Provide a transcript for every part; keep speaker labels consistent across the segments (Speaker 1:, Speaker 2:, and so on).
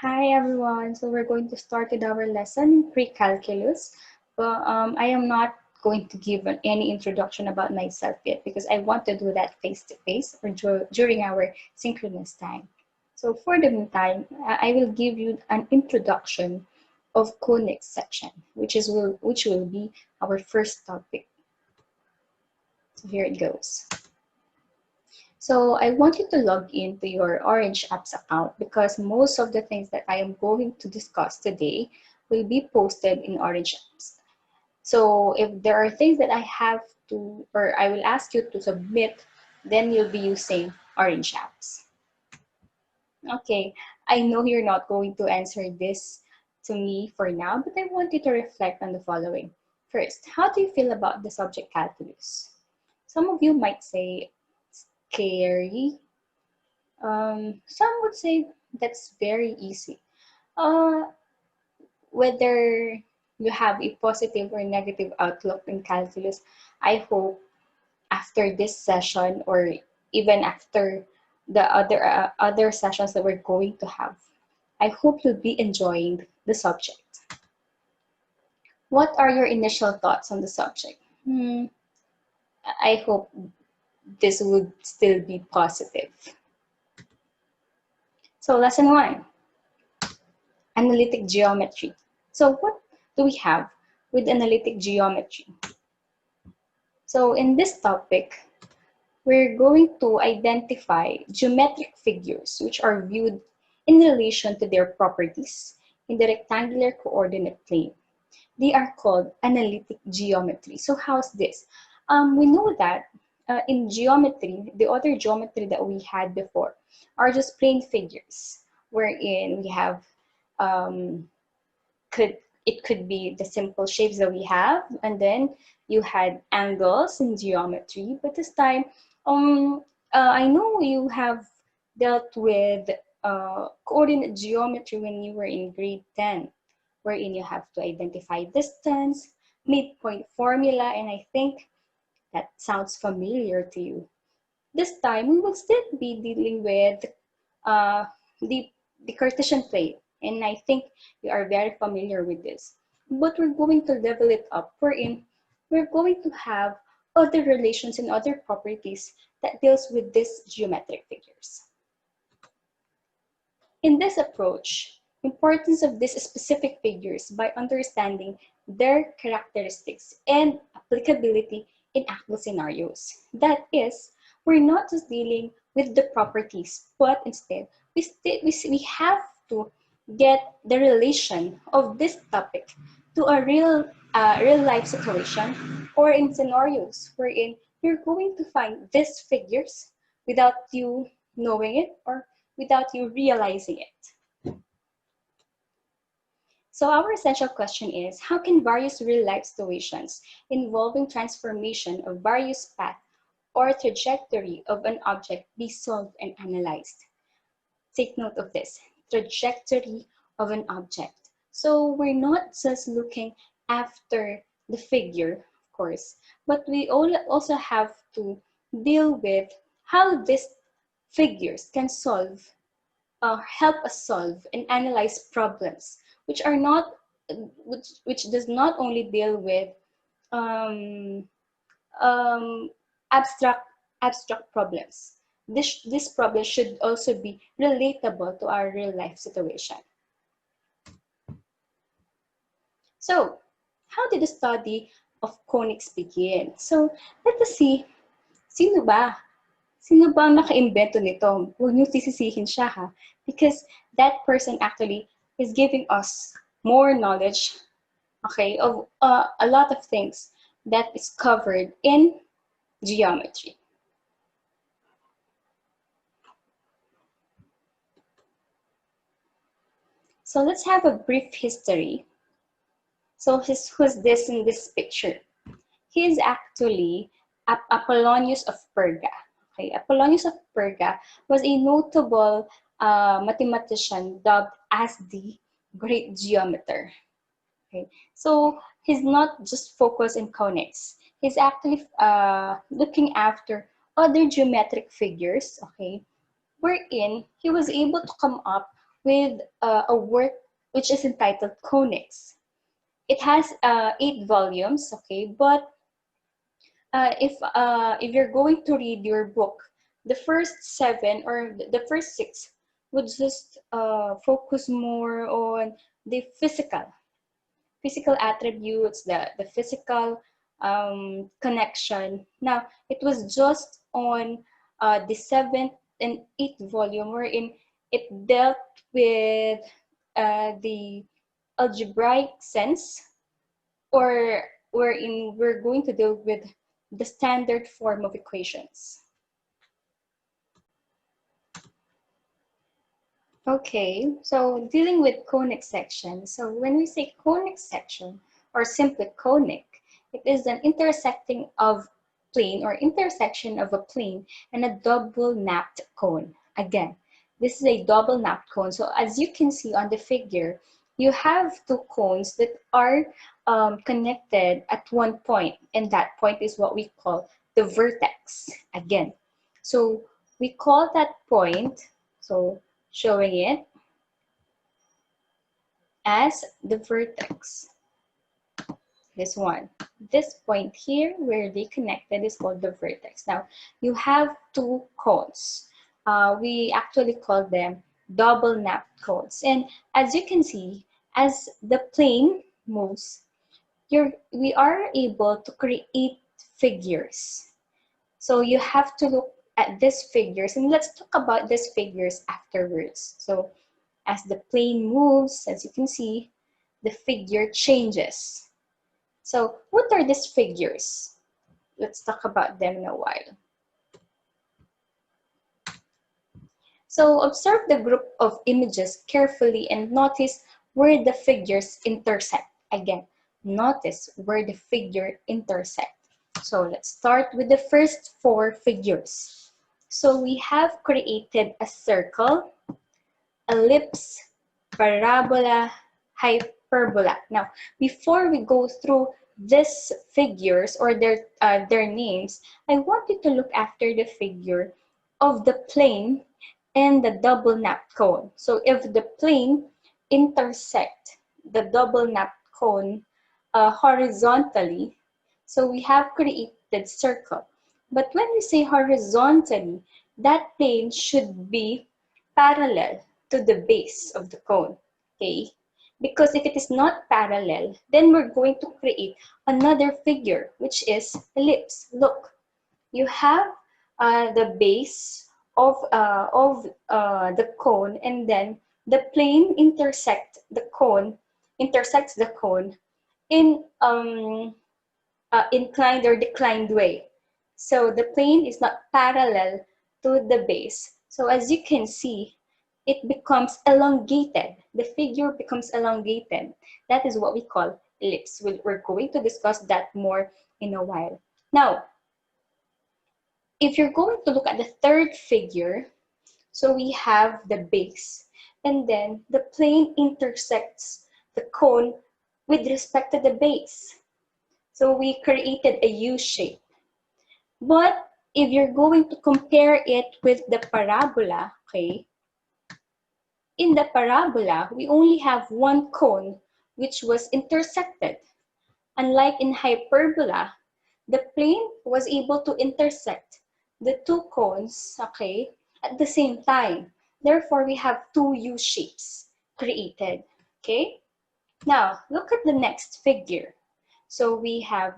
Speaker 1: Hi everyone. So we're going to start with our lesson in pre-calculus. But I am not going to give any introduction about myself yet because I want to do that face to face or during our synchronous time. So for the meantime, I will give you an introduction of Conic section, which will be our first topic. So here it goes. So I want you to log into your Orange Apps account because most of the things that I am going to discuss today will be posted in Orange Apps. So if there are things that I have to, or I will ask you to submit, then you'll be using Orange Apps. Okay, I know you're not going to answer this to me for now, but I want you to reflect on the following. First, how do you feel about the subject calculus? Some of you might say scary. Some would say that's very easy. Uh, whether you have a positive or negative outlook in calculus, I hope after this session or even after the other sessions that we're going to have, I hope you'll be enjoying the subject. What are your initial thoughts on the subject? I hope this would still be positive. So lesson 1. Analytic geometry. So what do we have with analytic geometry? So in this topic, we're going to identify geometric figures which are viewed in relation to their properties in the rectangular coordinate plane. They are called analytic geometry. So how's this? We know that in geometry, the other geometry that we had before are just plain figures, wherein we have um, it could be the simple shapes that we have, and then you had angles in geometry. But this time, I know you have dealt with coordinate geometry when you were in grade 10, wherein you have to identify distance, midpoint formula, and I think that sounds familiar to you. This time, we will still be dealing with uh, the, the Cartesian plane, and I think you are very familiar with this. But we're going to level it up, wherein we're going to have other relations and other properties that deals with these geometric figures. In this approach, importance of these specific figures by understanding their characteristics and applicability in actual scenarios. That is, we're not just dealing with the properties, but instead we have to get the relation of this topic to a real life situation or in scenarios wherein you're going to find these figures without you knowing it or without you realizing it. So our essential question is, how can various real-life situations involving transformation of various path or trajectory of an object be solved and analyzed? Take note of this, trajectory of an object. So we're not just looking after the figure, of course, but we also have to deal with how these figures can help us solve and analyze problems which are not which does not only deal with um, um, abstract problems. This problem should also be relatable to our real life situation. So how did the study of conics begin? So let us see, sino ba sino ba ang naka-imbento nito? Huwag niyo sisisihin siya ha. Because that person actually is giving us more knowledge, okay, of a lot of things that is covered in geometry. So let's have a brief history. So who's this in this picture? He is actually Apollonius of Perga. Okay, Apollonius of Perga was a notable mathematician dubbed as the Great Geometer. Okay, so he's not just focused in conics. He's actually looking after other geometric figures. Okay, wherein he was able to come up with a work which is entitled Conics. It has 8 volumes, okay, but if you're going to read your book, the first 7 or the first 6 would just focus more on the physical attributes, the physical connection. Now, it was just on the 7th and 8th volume wherein it dealt with the algebraic sense, or wherein we're going to deal with the standard form of equations. Okay, so dealing with conic section. So when we say conic section, or simply conic, it is an intersecting of plane or intersection of a plane and a double napped cone. Again, this is a double napped cone. So as you can see on the figure, you have two cones that are connected at one point, and that point is what we call the vertex. Again, so we call that point, so showing it as the vertex. This one. This point here where they connected is called the vertex. Now, you have two cones. We actually call them double napped cones. And as you can see, as the plane moves, we are able to create figures. So you have to look at these figures, and let's talk about these figures afterwards. So as the plane moves, as you can see, the figure changes. So what are these figures? Let's talk about them in a while. So observe the group of images carefully and notice where the figures intersect. Again, notice where the figure intersect. So let's start with the first 4 figures. So we have created a circle, ellipse, parabola, hyperbola. Now, before we go through these figures or their names, I want you to look after the figure of the plane and the double napped cone. So if the plane intersect the double napped cone horizontally, so we have created circle. But when we say horizontally, that plane should be parallel to the base of the cone, okay? Because if it is not parallel, then we're going to create another figure, which is ellipse. Look, you have the base of the cone, and then the plane intersects the cone in inclined or declined way. So the plane is not parallel to the base. So as you can see, it becomes elongated. The figure becomes elongated. That is what we call ellipse. We're going to discuss that more in a while. Now, if you're going to look at the third figure, so we have the base, and then the plane intersects the cone with respect to the base. So we created a U shape. But if you're going to compare it with the parabola, okay, in the parabola, we only have one cone which was intersected. Unlike in hyperbola, the plane was able to intersect the two cones, okay, at the same time. Therefore, we have two U shapes created, okay? Now, look at the next figure. So we have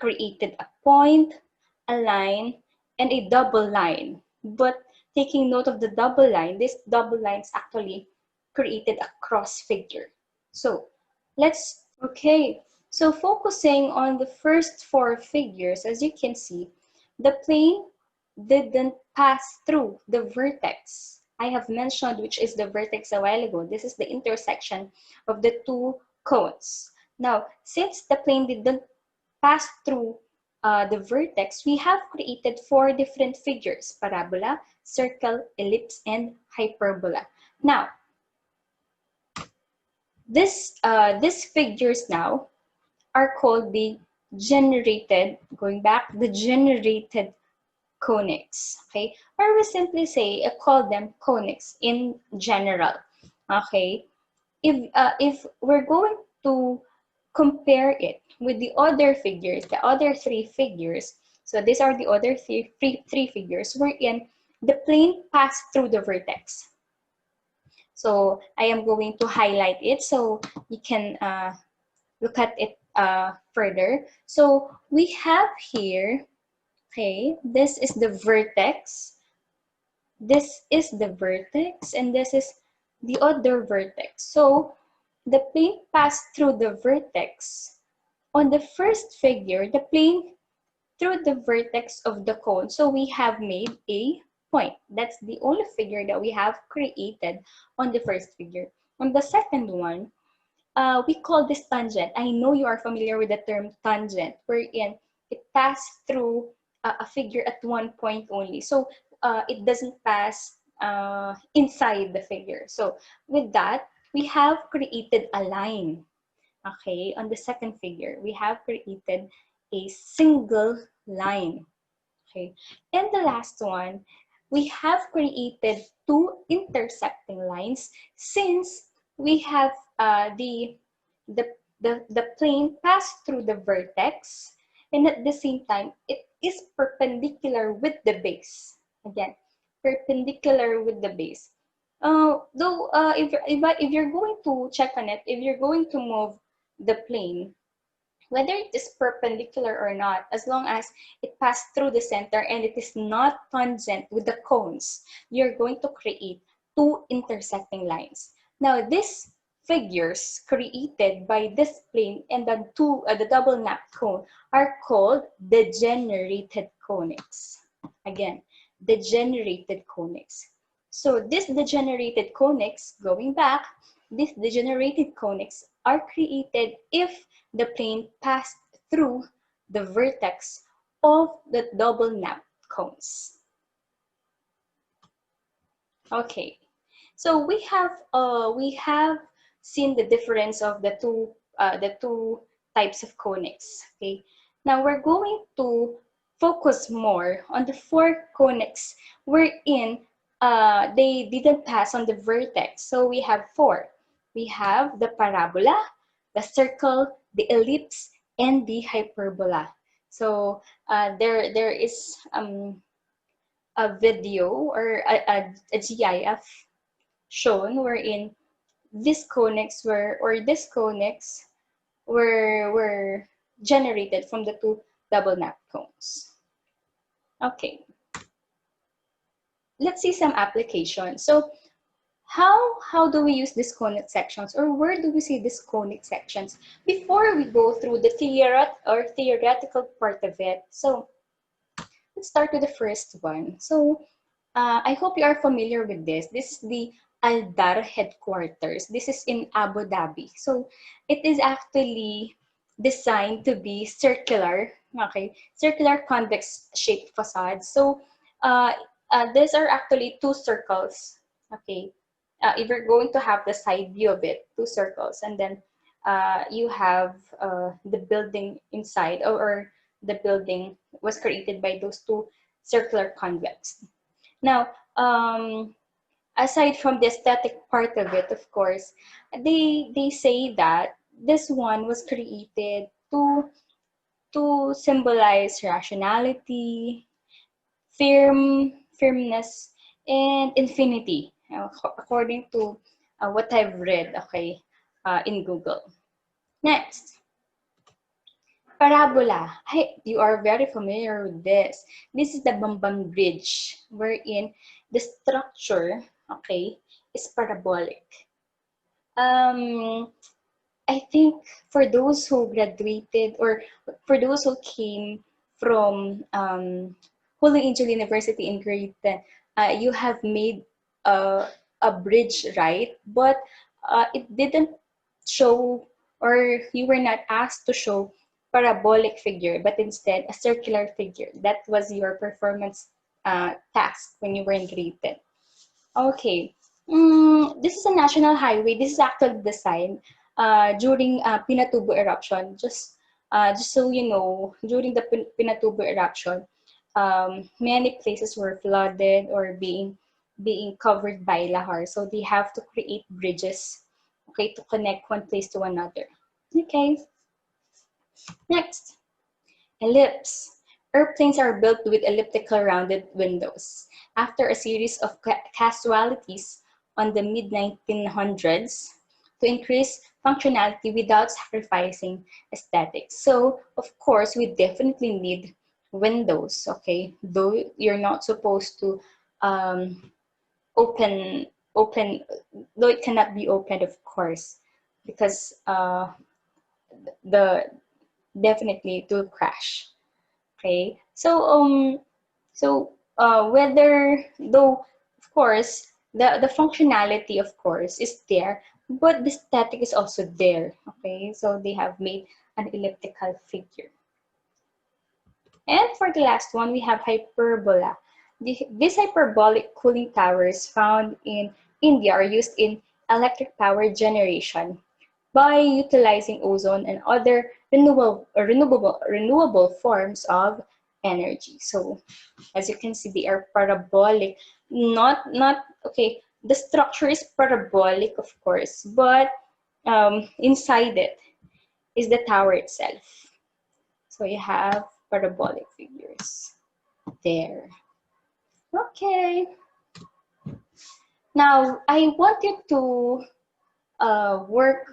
Speaker 1: created a point, a line, and a double line. But taking note of the double line, this double line is actually created a cross figure. So okay, so focusing on the first 4 figures, as you can see, the plane didn't pass through the vertex. I have mentioned which is the vertex a while ago. This is the intersection of the two cones. Now, since the plane didn't pass through the vertex, we have created 4 different figures: parabola, circle, ellipse, and hyperbola. Now, these figures now are called the generated, going back, the generated conics, okay? Or we simply say, call them conics in general. Okay, if we're going to compare it with the other figures, the other three figures, so these are the other three figures wherein the plane passed through the vertex. So I am going to highlight it so you can look at it further. So we have here, okay, this is the vertex, this is the vertex, and this is the other vertex. So the plane passed through the vertex. On the first figure, the plane through the vertex of the cone. So we have made a point. That's the only figure that we have created on the first figure. On the second one, we call this tangent. I know you are familiar with the term tangent, wherein it passed through a figure at one point only. So it doesn't pass inside the figure. So with that, we have created a line. Okay, on the second figure, we have created a single line. Okay, and the last one, we have created two intersecting lines since we have the, the plane passed through the vertex, and at the same time, it is perpendicular with the base. Again, perpendicular with the base. Though, if you're going to check on it, if you're going to move the plane, whether it is perpendicular or not, as long as it passed through the center and it is not tangent with the cones, you're going to create two intersecting lines. Now, these figures created by this plane and the double napped cone are called degenerated conics. Again, degenerated conics. So this degenerated conics, going back, these degenerated conics are created if the plane passed through the vertex of the double napped cones. Okay, so we have seen the difference of the two types of conics. Okay, now we're going to focus more on the four conics wherein they didn't pass on the vertex. So we have four. We have the parabola, the circle, the ellipse, and the hyperbola. So there is a video or a GIF shown wherein these conics were generated from the two double nap cones. Okay, let's see some applications. So how do we use these conic sections, or where do we see these conic sections before we go through the theoretical part of it? So let's start with the first one. So I hope you are familiar with this. This is the Aldar headquarters. This is in Abu Dhabi. So it is actually designed to be circular, okay, circular convex shaped facades. So uh, these are actually two circles, okay. If you're going to have the side view of it, two circles, and then you have the building inside, or the building was created by those two circular convex. Now, aside from the aesthetic part of it, of course, they say that this one was created to symbolize rationality, firmness, and infinity, according to what I've read, okay, in Google. Next, parabola. Hey, you are very familiar with this. This is the Bamban Bridge, wherein the structure, okay, is parabolic. Um, I think for those who graduated, or for those who came from Holy Angel University in grade 10, you have made a bridge, right? But it didn't show, or you were not asked to show parabolic figure, but instead a circular figure. That was your performance task when you were in grade 10. Okay. This is a national highway. This is actually designed during Pinatubo eruption. Just so you know, during the Pinatubo eruption, many places were flooded or being being covered by lahar. So they have to create bridges, okay, to connect one place to another. Okay, next. Ellipse. Airplanes are built with elliptical rounded windows. After a series of casualties on the mid-1900s to increase functionality without sacrificing aesthetics. So, of course, we definitely need windows, okay? Though you're not supposed to um, open, open, though it cannot be opened, of course, because the definitely it will crash. Okay, so whether though of course the functionality of course is there, but the static is also there. Okay, so they have made an elliptical figure. And for the last one, we have hyperbola. These hyperbolic cooling towers found in India are used in electric power generation by utilizing ozone and other renewable forms of energy. So as you can see, they are parabolic. Not okay. The structure is parabolic, of course, but inside it is the tower itself. So you have parabolic figures there. Okay. Now I want you to work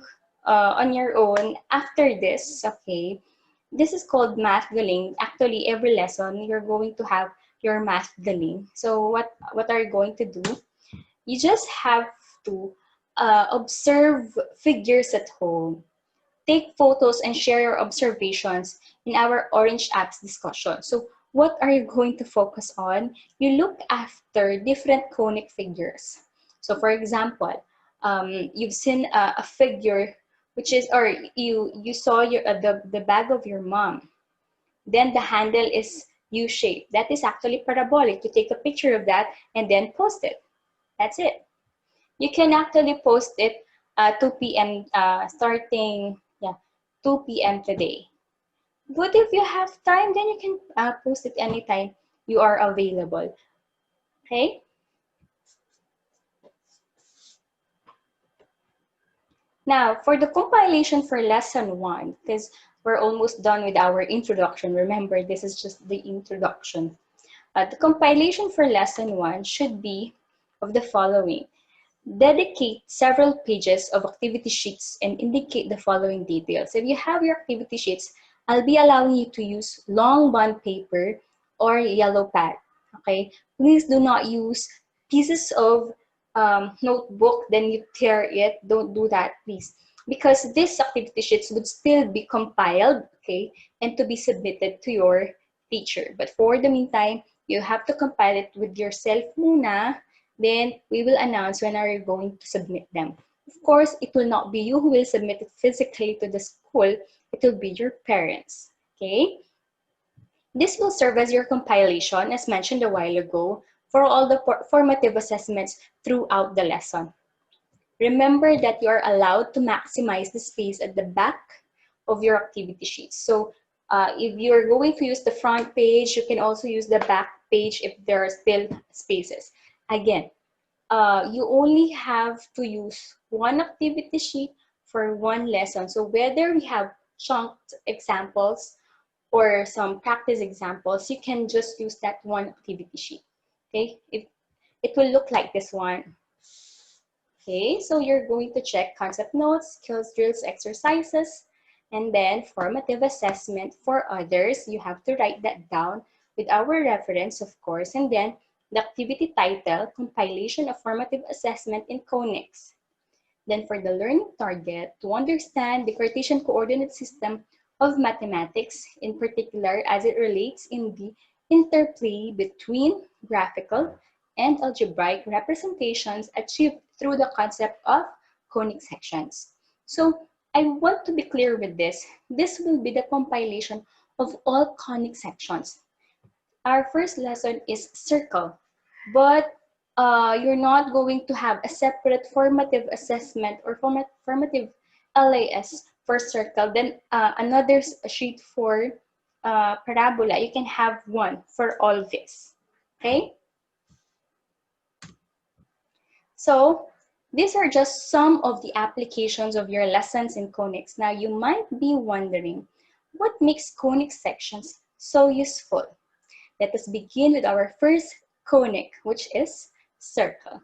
Speaker 1: on your own after this, okay? This is called math galing. Actually, every lesson you're going to have your math galing. So what are you going to do? You just have to observe figures at home. Take photos and share your observations in our Orange Apps discussion. So what are you going to focus on? You look after different conic figures. So for example, you've seen a figure which is, or you saw the bag of your mom. Then the handle is U-shaped. That is actually parabolic. You take a picture of that and then post it. That's it. You can actually post it 2 p.m. Starting, yeah, 2 p.m. today. But if you have time, then you can post it anytime you are available. Okay? Now, for the compilation for lesson 1, because we're almost done with our introduction. Remember, this is just the introduction. The compilation for lesson 1 should be of the following. Dedicate several pages of activity sheets and indicate the following details. If you have your activity sheets, I'll be allowing you to use long bond paper or yellow pad. Okay, please do not use pieces of notebook, then you tear it. Don't do that, please. Because these activity sheets would still be compiled, okay, and to be submitted to your teacher. But for the meantime, you have to compile it with yourself muna. Then we will announce when are you going to submit them. Of course, it will not be you who will submit it physically to the school. It will be your parents, okay? This will serve as your compilation, as mentioned a while ago, for all the formative assessments throughout the lesson. Remember that you are allowed to maximize the space at the back of your activity sheets. So if you're going to use the front page, you can also use the back page if there are still spaces. Again, you only have to use one activity sheet for one lesson. So whether we have chunked examples or some practice examples, you can just use that one activity sheet. Okay, it will look like this one. Okay, so you're going to check concept notes, skills, drills, exercises, and then formative assessment for others. You have to write that down with our reference, of course, and then the activity title, compilation of formative assessment in Conics. Then for the learning target, to understand the Cartesian coordinate system of mathematics, in particular as it relates in the interplay between graphical and algebraic representations achieved through the concept of conic sections. So I want to be clear with this. This will be the compilation of all conic sections. Our first lesson is circle, but you're not going to have a separate formative assessment or formative LAS for circle, then another sheet for parabola. You can have one for all this, okay? So these are just some of the applications of your lessons in conics. Now you might be wondering, what makes conic sections so useful? Let us begin with our first conic, which is circle.